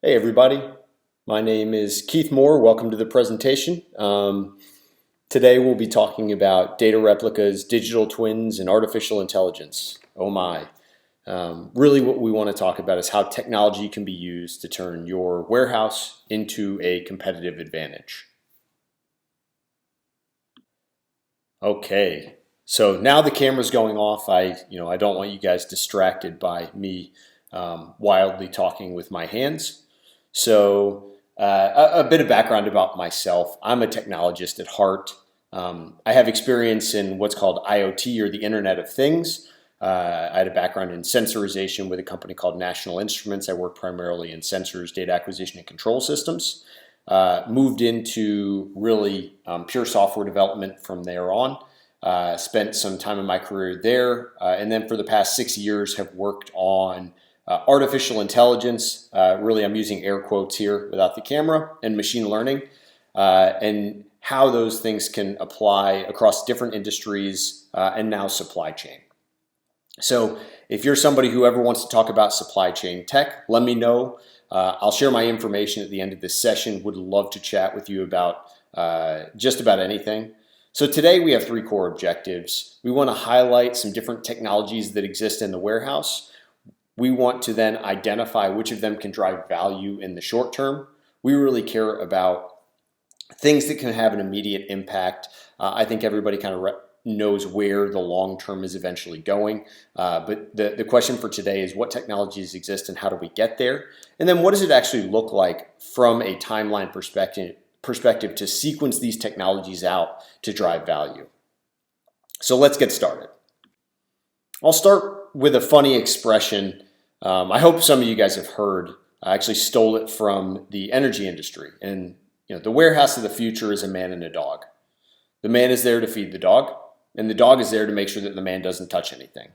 Hey everybody, my name is Keith Moore. Welcome to the presentation. Today we'll be talking about data replicas, digital twins, and artificial intelligence. Oh my. Really what we want to talk about is how technology can be used to turn your warehouse into a competitive advantage. Okay, so now the camera's going off. I don't want you guys distracted by me wildly talking with my hands. So a bit of background about myself. I'm a technologist at heart. I have experience in what's called IoT, or the Internet of Things. I had a background in sensorization with a company called National Instruments. I work primarily in sensors, data acquisition, and control systems. Moved into really pure software development from there on. Spent some time in my career there, and then for the past 6 years have worked on artificial intelligence, really I'm using air quotes here without the camera, and machine learning, and how those things can apply across different industries and now supply chain. So if you're somebody who ever wants to talk about supply chain tech, let me know. I'll share my information at the end of this session. Would love to chat with you about just about anything. So today we have 3 core objectives. We want to highlight some different technologies that exist in the warehouse. We want to then identify which of them can drive value in the short term. We really care about things that can have an immediate impact. I think everybody kind of knows where the long term is eventually going. But the question for today is, what technologies exist and how do we get there? And then what does it actually look like from a timeline perspective to sequence these technologies out to drive value? So let's get started. I'll start with a funny expression. I hope some of you guys have heard. I actually stole it from the energy industry. And the warehouse of the future is a man and a dog. The man is there to feed the dog, and the dog is there to make sure that the man doesn't touch anything.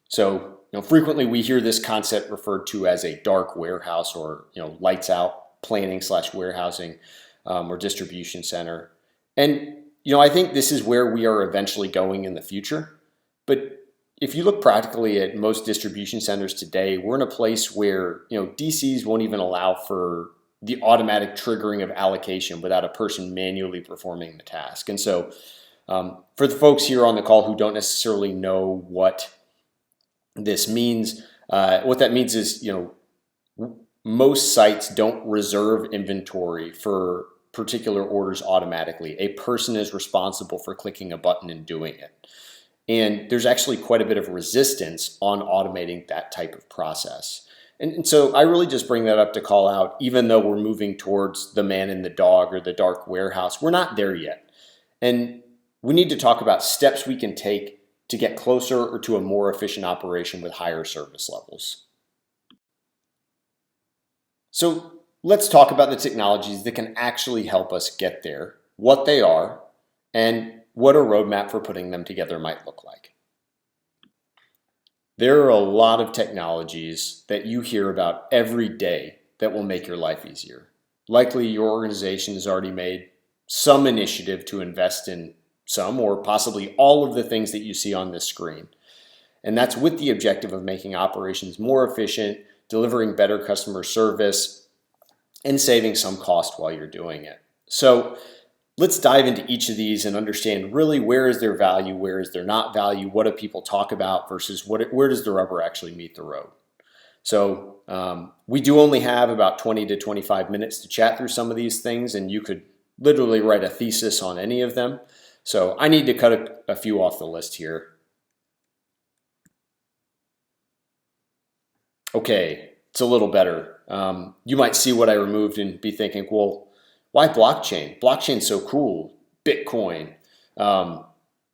So frequently we hear this concept referred to as a dark warehouse, or lights out planning / warehousing or distribution center. And I think this is where we are eventually going in the future. But if you look practically at most distribution centers today, we're in a place where DCs won't even allow for the automatic triggering of allocation without a person manually performing the task. And so for the folks here on the call who don't necessarily know what this means, what that means is most sites don't reserve inventory for particular orders automatically. A person is responsible for clicking a button and doing it. And there's actually quite a bit of resistance on automating that type of process. And so I really just bring that up to call out, even though we're moving towards the man and the dog or the dark warehouse, we're not there yet. And we need to talk about steps we can take to get closer or to a more efficient operation with higher service levels. So let's talk about the technologies that can actually help us get there, what they are, and what a roadmap for putting them together might look like. There are a lot of technologies that you hear about every day that will make your life easier. Likely your organization has already made some initiative to invest in some or possibly all of the things that you see on this screen. And that's with the objective of making operations more efficient, delivering better customer service, and saving some cost while you're doing it. So let's dive into each of these and understand really where is their value, where is there not value, what do people talk about versus where does the rubber actually meet the road. So we do only have about 20 to 25 minutes to chat through some of these things, and you could literally write a thesis on any of them. So I need to cut a few off the list here. Okay, it's a little better. You might see what I removed and be thinking, well, why blockchain? Blockchain's so cool. Bitcoin. But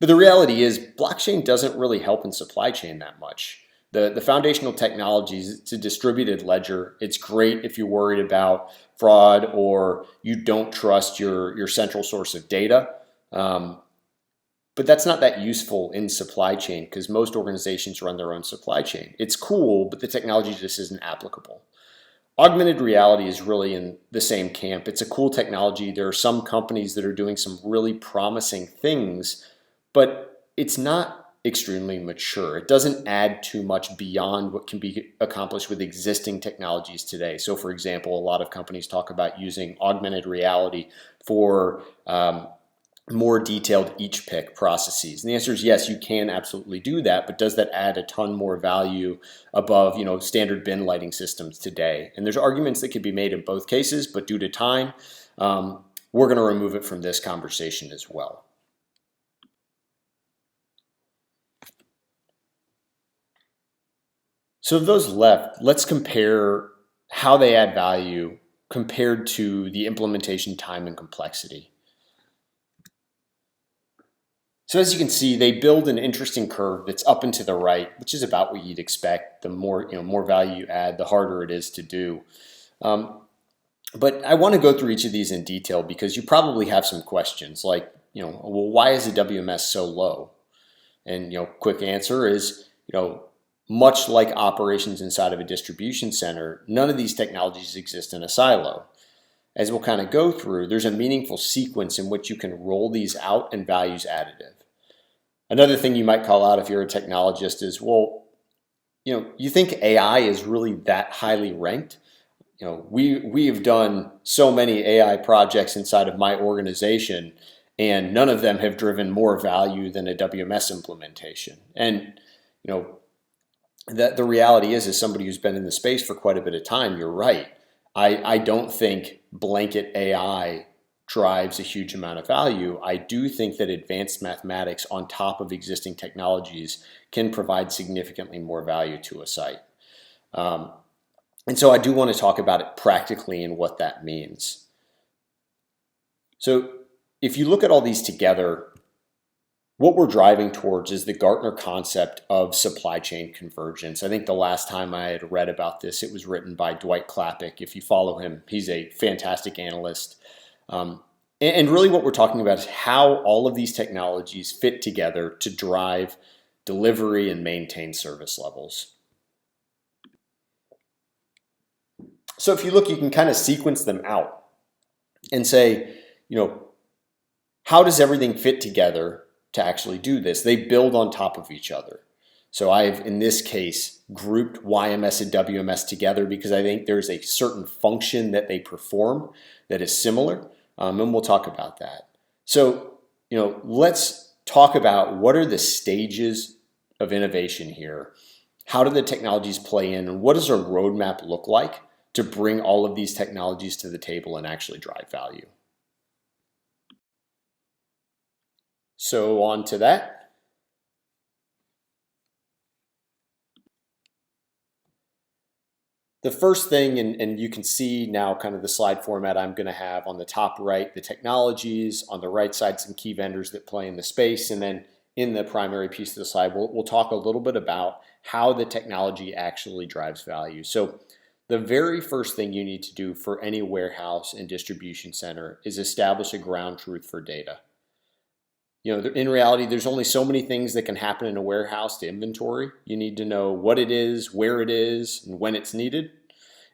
the reality is blockchain doesn't really help in supply chain that much. The foundational technologies, it's a distributed ledger. It's great if you're worried about fraud or you don't trust your central source of data. But that's not that useful in supply chain because most organizations run their own supply chain. It's cool, but the technology just isn't applicable. Augmented reality is really in the same camp. It's a cool technology. There are some companies that are doing some really promising things, but it's not extremely mature. It doesn't add too much beyond what can be accomplished with existing technologies today. So for example, a lot of companies talk about using augmented reality for more detailed each pick processes. And the answer is yes, you can absolutely do that, but does that add a ton more value above, standard bin lighting systems today? And there's arguments that could be made in both cases, but due to time, we're going to remove it from this conversation as well. So of those left, let's compare how they add value compared to the implementation time and complexity. So as you can see, they build an interesting curve that's up and to the right, which is about what you'd expect. The more value you add, the harder it is to do. But I want to go through each of these in detail because you probably have some questions like, well, why is the WMS so low? And quick answer is, much like operations inside of a distribution center, none of these technologies exist in a silo. As we'll kind of go through, there's a meaningful sequence in which you can roll these out and values additive. Another thing you might call out if you're a technologist is, well, you think AI is really that highly ranked? We have done so many AI projects inside of my organization, and none of them have driven more value than a WMS implementation. And the reality is, as somebody who's been in the space for quite a bit of time, you're right. I don't think blanket AI drives a huge amount of value. I do think that advanced mathematics on top of existing technologies can provide significantly more value to a site. And so I do want to talk about it practically and what that means. So if you look at all these together, what we're driving towards is the Gartner concept of supply chain convergence. I think the last time I had read about this, it was written by Dwight Klapik. If you follow him, he's a fantastic analyst. And really what we're talking about is how all of these technologies fit together to drive delivery and maintain service levels. So if you look, you can kind of sequence them out and say, how does everything fit together to actually do this? They build on top of each other. So I've, in this case, grouped YMS and WMS together because I think there's a certain function that they perform that is similar, and we'll talk about that. So, let's talk about what are the stages of innovation here. How do the technologies play in, and what does our roadmap look like to bring all of these technologies to the table and actually drive value? So on to that. The first thing, and you can see now kind of the slide format I'm going to have on the top right, the technologies, on the right side, some key vendors that play in the space, and then in the primary piece of the slide, we'll talk a little bit about how the technology actually drives value. So the very first thing you need to do for any warehouse and distribution center is establish a ground truth for data. In reality, there's only so many things that can happen in a warehouse to inventory. You need to know what it is, where it is, and when it's needed.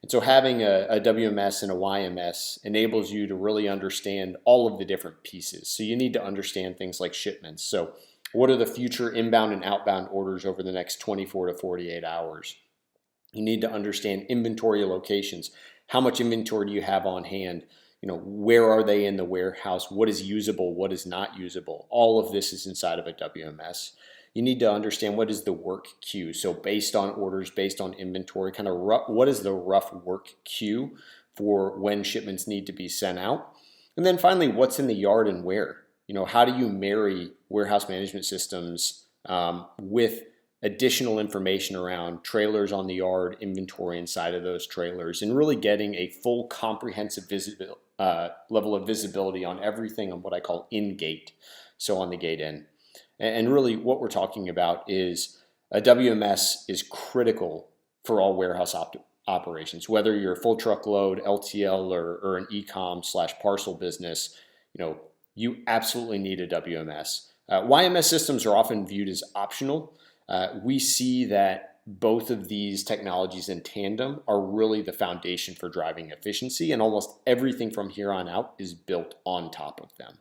And so having a WMS and a YMS enables you to really understand all of the different pieces. So you need to understand things like shipments. So what are the future inbound and outbound orders over the next 24 to 48 hours? You need to understand inventory locations. How much inventory do you have on hand? Where are they in the warehouse? What is usable? What is not usable? All of this is inside of a WMS. You need to understand what is the work queue. So based on orders, based on inventory, kind of what is the rough work queue for when shipments need to be sent out? And then finally, what's in the yard and where? How do you marry warehouse management systems with additional information around trailers on the yard, inventory inside of those trailers, and really getting a full comprehensive level of visibility on everything on what I call in-gate, so on the gate in. And really what we're talking about is a WMS is critical for all warehouse operations, whether you're a full truckload, LTL, or an e-com/parcel business, you absolutely need a WMS. YMS systems are often viewed as optional. We see that both of these technologies in tandem are really the foundation for driving efficiency, and almost everything from here on out is built on top of them.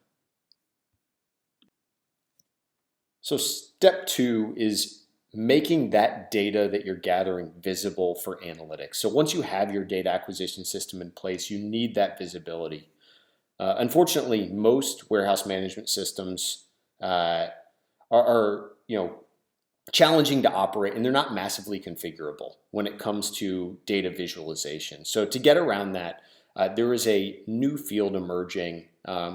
So step two is making that data that you're gathering visible for analytics. So once you have your data acquisition system in place, you need that visibility. Unfortunately, most warehouse management systems are challenging to operate, and they're not massively configurable when it comes to data visualization. So to get around that, there is a new field emerging,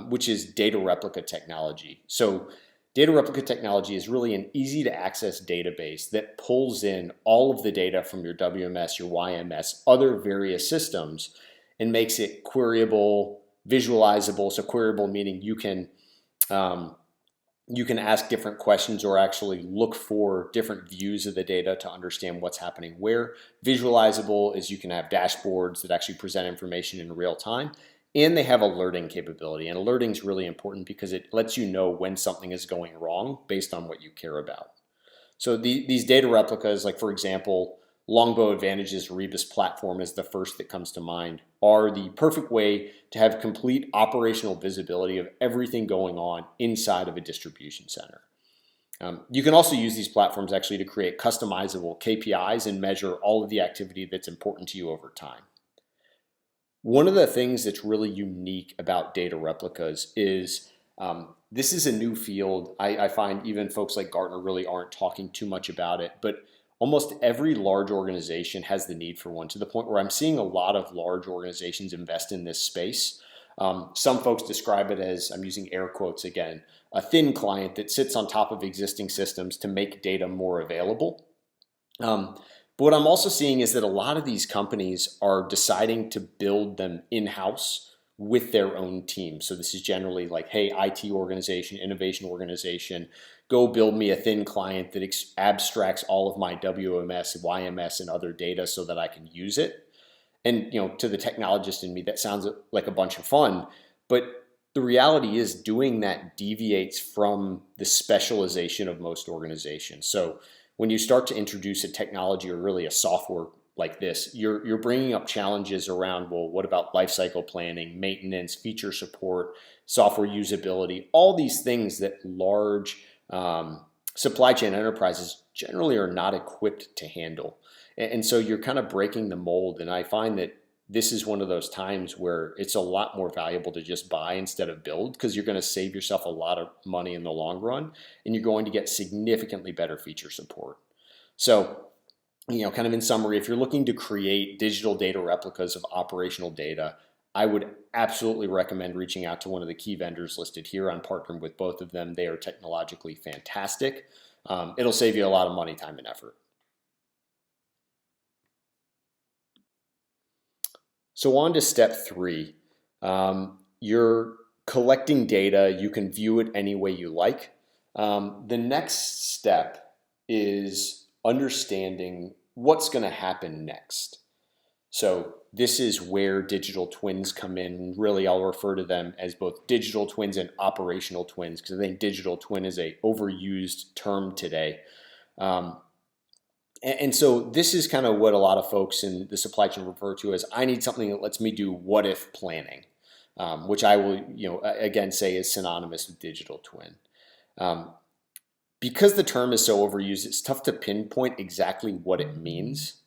which is data replica technology. So data replica technology is really an easy to access database that pulls in all of the data from your WMS, your YMS, other various systems, and makes it queryable, visualizable. So queryable meaning you can ask different questions or actually look for different views of the data to understand what's happening where. Visualizable is you can have dashboards that actually present information in real time, and they have alerting capability. And alerting is really important because it lets you know when something is going wrong based on what you care about. So these data replicas, like for example, Longbow Advantage's Rebus platform is the first that comes to mind, are the perfect way to have complete operational visibility of everything going on inside of a distribution center. You can also use these platforms actually to create customizable KPIs and measure all of the activity that's important to you over time. One of the things that's really unique about data replicas is this is a new field. I find even folks like Gartner really aren't talking too much about it, but almost every large organization has the need for one, to the point where I'm seeing a lot of large organizations invest in this space. Some folks describe it as, I'm using air quotes again, a thin client that sits on top of existing systems to make data more available. But what I'm also seeing is that a lot of these companies are deciding to build them in-house with their own team. So this is generally like, hey, IT organization, innovation organization, go build me a thin client that abstracts all of my WMS, YMS, and other data so that I can use it. And to the technologist in me, that sounds like a bunch of fun, but the reality is doing that deviates from the specialization of most organizations. So when you start to introduce a technology or really a software like this, you're bringing up challenges around, well, what about lifecycle planning, maintenance, feature support, software usability, all these things that large supply chain enterprises generally are not equipped to handle. And so you're kind of breaking the mold. And I find that this is one of those times where it's a lot more valuable to just buy instead of build, because you're going to save yourself a lot of money in the long run, and you're going to get significantly better feature support. So, kind of in summary, if you're looking to create digital data replicas of operational data, I would absolutely recommend reaching out to one of the key vendors listed here. I'm partnering with both of them. They are technologically fantastic. It'll save you a lot of money, time, and effort. So on to step three. You're collecting data. You can view it any way you like. The next step is understanding what's going to happen next. So this is where digital twins come in. Really, I'll refer to them as both digital twins and operational twins, because I think digital twin is an overused term today. And so this is kind of what a lot of folks in the supply chain refer to as, I need something that lets me do what if planning, which I will, again, say is synonymous with digital twin. Because the term is so overused, it's tough to pinpoint exactly what it means.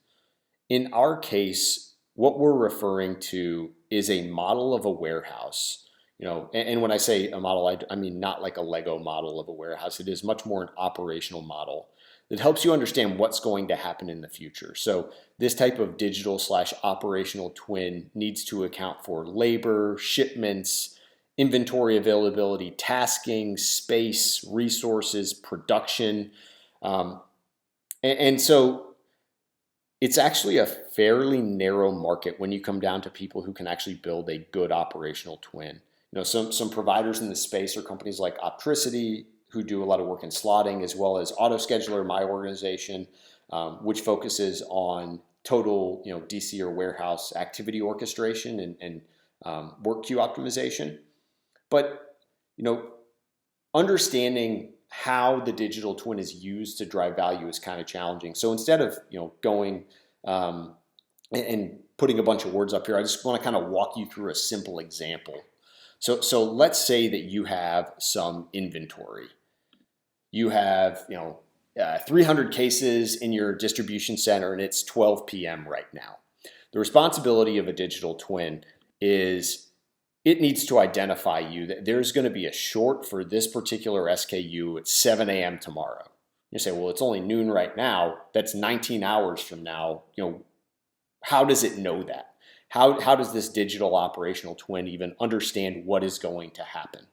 In our case, what we're referring to is a model of a warehouse. And when I say a model, I mean not like a Lego model of a warehouse. It is much more an operational model that helps you understand what's going to happen in the future. So this type of digital/operational twin needs to account for labor, shipments, inventory availability, tasking, space, resources, production. And so it's actually a fairly narrow market when you come down to people who can actually build a good operational twin. Some providers in the space are companies like Optricity, who do a lot of work in slotting, as well as AutoScheduler, my organization, which focuses on total DC or warehouse activity orchestration and work queue optimization. But understanding how the digital twin is used to drive value is kind of challenging. So instead of going and putting a bunch of words up here, I just want to kind of walk you through a simple example. So let's say that you have some inventory. You have 300 cases in your distribution center, and it's 12 p.m. right now. The responsibility of a digital twin is it needs to identify you that there's going to be a short for this particular SKU at 7 a.m. tomorrow. You say, well, it's only noon right now. That's 19 hours from now. How does it know that? How does this digital operational twin even understand what is going to happen?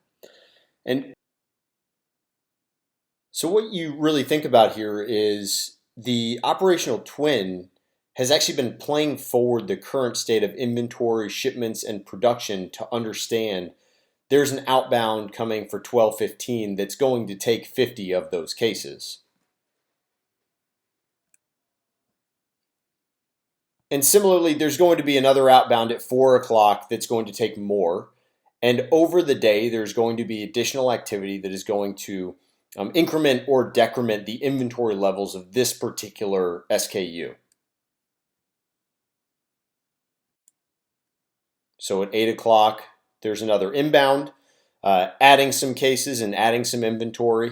And so what you really think about here is the operational twin has actually been playing forward the current state of inventory, shipments, and production to understand there's an outbound coming for 12:15 that's going to take 50 of those cases. And similarly, there's going to be another outbound at 4 o'clock that's going to take more. And over the day, there's going to be additional activity that is going to increment or decrement the inventory levels of this particular SKU. So at 8 o'clock, there's another inbound, adding some cases and adding some inventory.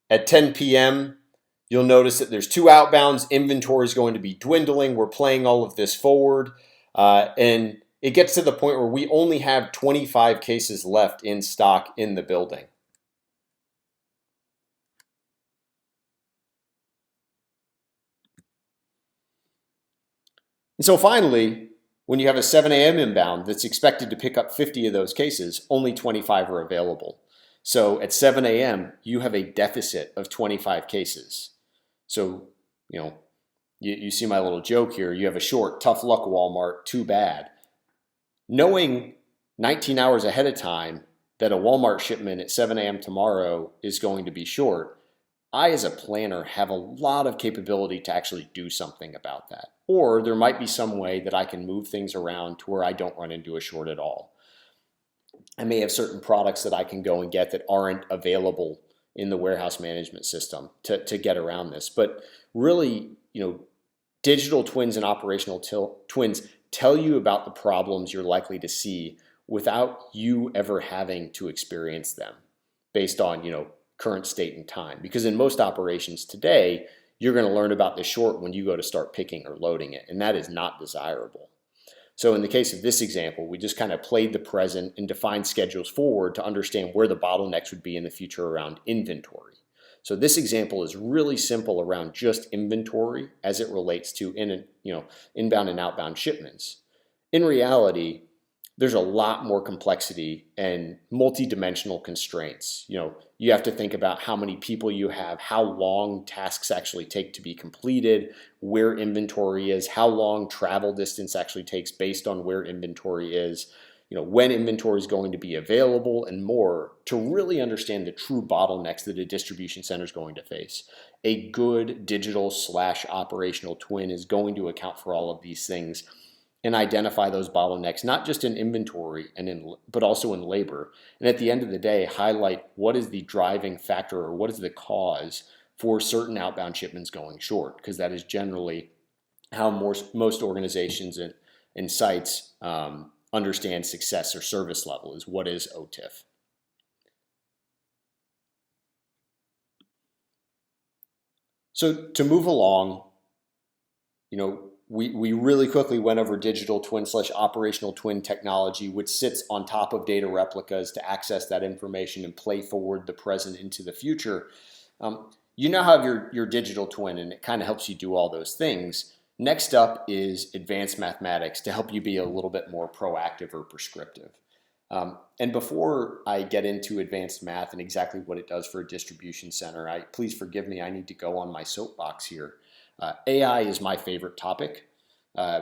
At 10 p.m., you'll notice that there's two outbounds. Inventory is going to be dwindling. We're playing all of this forward. And it gets to the point where we only have 25 cases left in stock in the building. And so finally, when you have a 7 a.m. inbound that's expected to pick up 50 of those cases, only 25 are available. So at 7 a.m., you have a deficit of 25 cases. So, you see my little joke here. You have a short, tough luck, Walmart, too bad. Knowing 19 hours ahead of time that a Walmart shipment at 7 a.m. tomorrow is going to be short, I as a planner have a lot of capability to actually do something about that. Or there might be some way that I can move things around to where I don't run into a short at all. I may have certain products that I can go and get that aren't available in the warehouse management system to get around this. But really, digital twins and operational twins tell you about the problems you're likely to see without you ever having to experience them based on, current state and time. Because in most operations today, you're going to learn about the short when you go to start picking or loading it, and that is not desirable. So in the case of this example, we just kind of played the present and defined schedules forward to understand where the bottlenecks would be in the future around inventory. So this example is really simple around just inventory as it relates to inbound and outbound shipments. In reality, there's a lot more complexity and multi-dimensional constraints. You have to think about how many people you have, how long tasks actually take to be completed, where inventory is, how long travel distance actually takes based on where inventory is, when inventory is going to be available, and more to really understand the true bottlenecks that a distribution center is going to face. A good digital/operational twin is going to account for all of these things and identify those bottlenecks, not just in inventory but also in labor. And at the end of the day, highlight what is the driving factor or what is the cause for certain outbound shipments going short, because that is generally how most organizations and sites understand success or service level, is what is OTIF. So to move along, we really quickly went over digital twin/operational twin technology, which sits on top of data replicas to access that information and play forward the present into the future. You now have your digital twin, and it kind of helps you do all those things. Next up is advanced mathematics to help you be a little bit more proactive or prescriptive. And before I get into advanced math and exactly what it does for a distribution center, please forgive me, I need to go on my soapbox here. AI is my favorite topic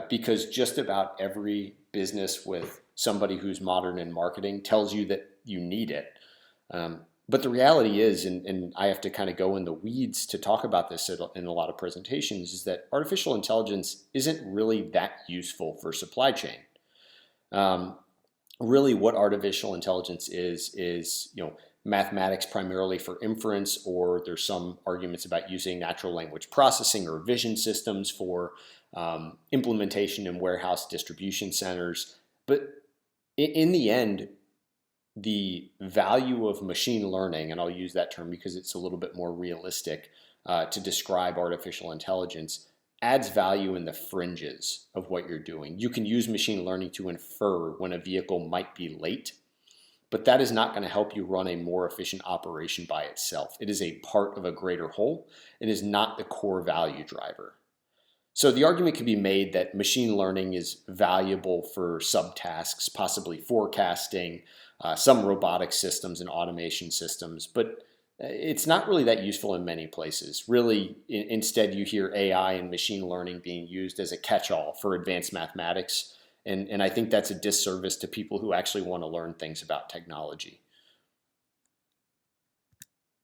because just about every business with somebody who's modern in marketing tells you that you need it. But the reality is, and I have to kind of go in the weeds to talk about this in a lot of presentations, is that artificial intelligence isn't really that useful for supply chain. Really what artificial intelligence is mathematics primarily for inference, or there's some arguments about using natural language processing or vision systems for implementation in warehouse distribution centers. But in the end, the value of machine learning, and I'll use that term because it's a little bit more realistic to describe artificial intelligence, adds value in the fringes of what you're doing. You can use machine learning to infer when a vehicle might be late, but that is not going to help you run a more efficient operation by itself. It is a part of a greater whole. It is not the core value driver. So the argument can be made that machine learning is valuable for subtasks, possibly forecasting, some robotic systems and automation systems, but it's not really that useful in many places. Really, instead you hear AI and machine learning being used as a catch-all for advanced mathematics, and I think that's a disservice to people who actually want to learn things about technology.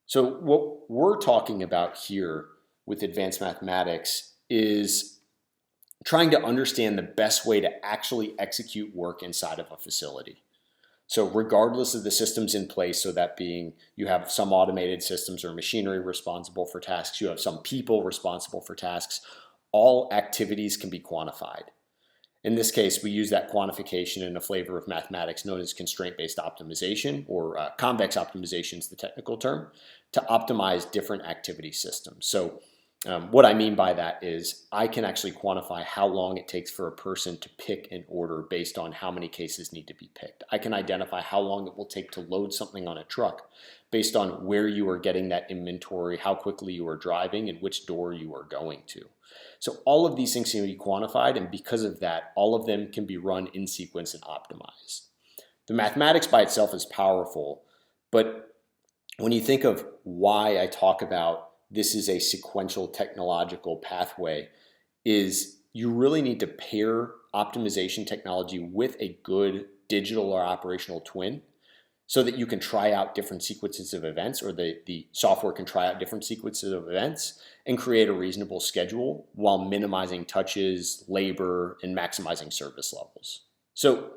So what we're talking about here with advanced mathematics is trying to understand the best way to actually execute work inside of a facility. So regardless of the systems in place, so that being you have some automated systems or machinery responsible for tasks, you have some people responsible for tasks, all activities can be quantified. In this case, we use that quantification in a flavor of mathematics known as constraint-based optimization, or convex optimization is the technical term, to optimize different activity systems. So what I mean by that is I can actually quantify how long it takes for a person to pick an order based on how many cases need to be picked. I can identify how long it will take to load something on a truck based on where you are getting that inventory, how quickly you are driving, and which door you are going to. So all of these things can be quantified, and because of that, all of them can be run in sequence and optimized. The mathematics by itself is powerful, but when you think of why I talk about this is a sequential technological pathway, is you really need to pair optimization technology with a good digital or operational twin so that you can try out different sequences of events, or the software can try out different sequences of events and create a reasonable schedule while minimizing touches, labor, and maximizing service levels. So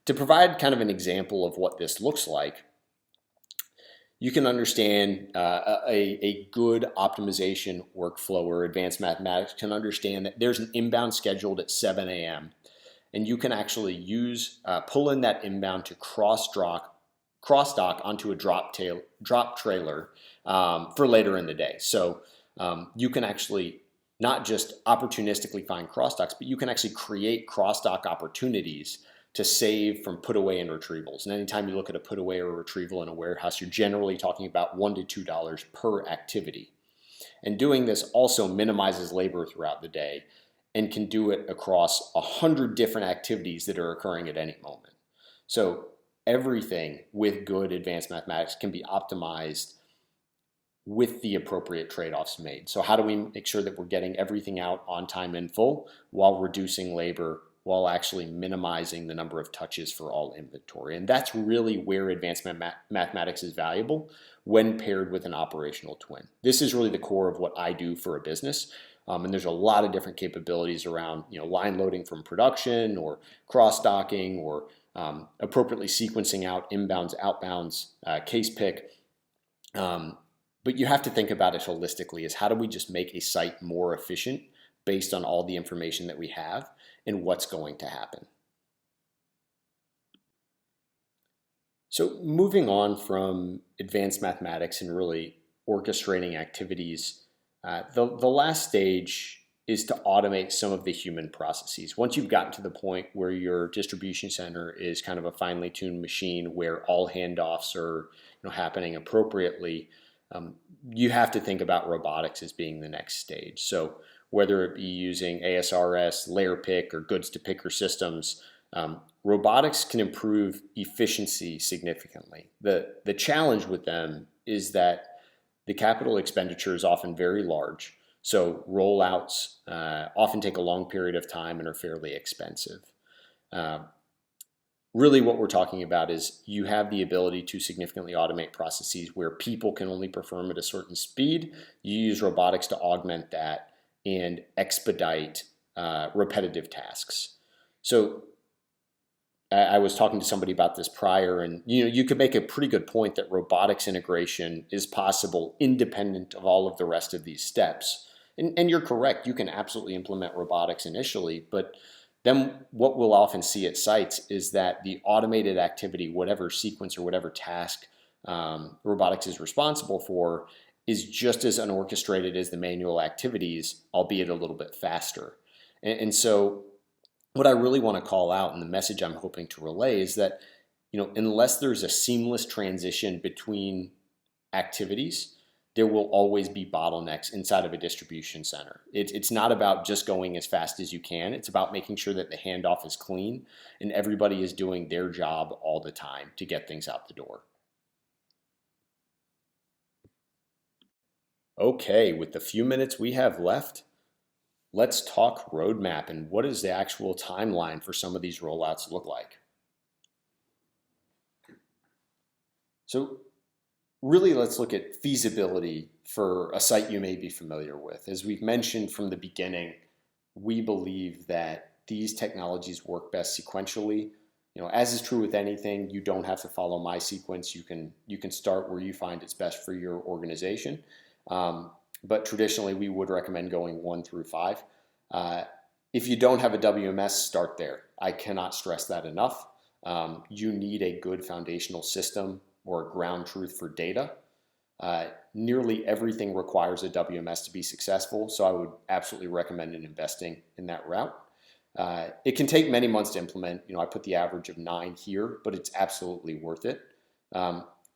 to provide kind of an example of what this looks like, you can understand a good optimization workflow, or advanced mathematics can understand that there's an inbound scheduled at 7 a.m. and you can actually pull in that inbound to cross-dock onto a drop trailer for later in the day. So you can actually not just opportunistically find cross-docks, but you can actually create cross-dock opportunities to save from put away and retrievals. And anytime you look at a put away or retrieval in a warehouse, you're generally talking about $1 to $2 per activity. And doing this also minimizes labor throughout the day and can do it across 100 different activities that are occurring at any moment. So everything with good advanced mathematics can be optimized with the appropriate trade-offs made. So how do we make sure that we're getting everything out on time and full while reducing labor, while actually minimizing the number of touches for all inventory? And that's really where advanced mathematics is valuable when paired with an operational twin. This is really the core of what I do for a business. And there's a lot of different capabilities around line loading from production, or cross-docking, or appropriately sequencing out inbounds, outbounds, case pick. But you have to think about it holistically, is how do we just make a site more efficient based on all the information that we have and what's going to happen. So moving on from advanced mathematics and really orchestrating activities, the last stage is to automate some of the human processes. Once you've gotten to the point where your distribution center is kind of a finely tuned machine where all handoffs are happening appropriately, you have to think about robotics as being the next stage. So whether it be using ASRS, layer pick, or goods to picker systems, robotics can improve efficiency significantly. The challenge with them is that the capital expenditure is often very large, so rollouts often take a long period of time and are fairly expensive. Really what we're talking about is you have the ability to significantly automate processes where people can only perform at a certain speed. You use robotics to augment that and expedite repetitive tasks. So I was talking to somebody about this prior, and you could make a pretty good point that robotics integration is possible independent of all of the rest of these steps. And you're correct, you can absolutely implement robotics initially, but Then what we'll often see at sites is that the automated activity, whatever sequence or whatever task robotics is responsible for, is just as unorchestrated as the manual activities, albeit a little bit faster. And so what I really want to call out, and the message I'm hoping to relay, is that unless there's a seamless transition between activities, there will always be bottlenecks inside of a distribution center. It's not about just going as fast as you can. It's about making sure that the handoff is clean and everybody is doing their job all the time to get things out the door. Okay, with the few minutes we have left, let's talk roadmap and what does the actual timeline for some of these rollouts look like. So really, let's look at feasibility for a site you may be familiar with. As we've mentioned from the beginning, we believe that these technologies work best sequentially. As is true with anything, you don't have to follow my sequence. You can start where you find it's best for your organization. But traditionally, we would recommend going 1 through 5. If you don't have a WMS, start there. I cannot stress that enough. You need a good foundational system or ground truth for data. Nearly everything requires a WMS to be successful, so I would absolutely recommend investing in that route. It can take many months to implement. I put the average of 9 here, but it's absolutely worth it.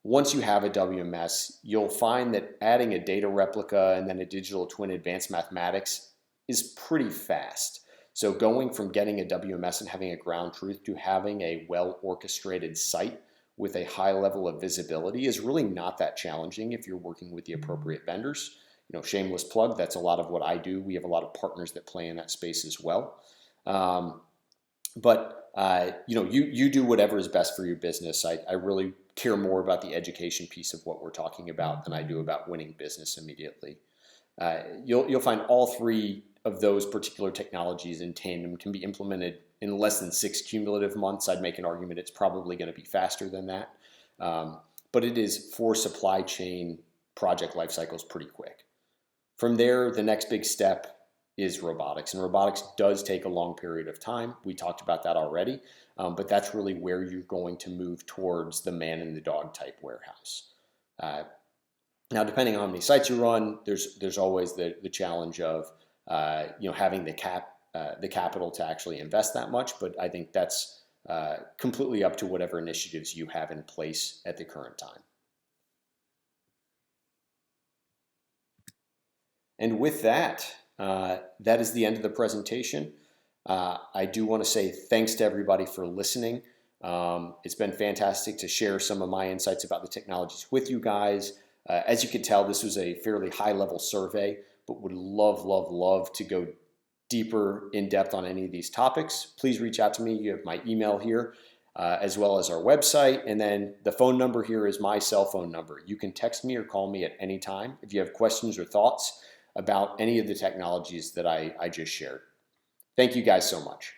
Once you have a WMS, you'll find that adding a data replica and then a digital twin advanced mathematics is pretty fast. So going from getting a WMS and having a ground truth to having a well-orchestrated site with a high level of visibility is really not that challenging if you're working with the appropriate vendors. Shameless plug, that's a lot of what I do. We have a lot of partners that play in that space as well. You do whatever is best for your business. I really care more about the education piece of what we're talking about than I do about winning business immediately. You'll find all 3 of those particular technologies in tandem can be implemented in less than 6 cumulative months. I'd make an argument it's probably going to be faster than that. But it is, for supply chain project life cycles, pretty quick. From there, the next big step is robotics. And robotics does take a long period of time. We talked about that already. But that's really where you're going to move towards the man and the dog type warehouse. Now, depending on how many sites you run, there's always the challenge of having the capital to actually invest that much. But I think that's completely up to whatever initiatives you have in place at the current time. And with that, that is the end of the presentation. I do want to say thanks to everybody for listening. It's been fantastic to share some of my insights about the technologies with you guys. As you can tell, this was a fairly high-level survey, but would love to go deeper in depth on any of these topics. Please reach out to me. You have my email here, as well as our website. And then the phone number here is my cell phone number. You can text me or call me at any time if you have questions or thoughts about any of the technologies that I just shared. Thank you guys so much.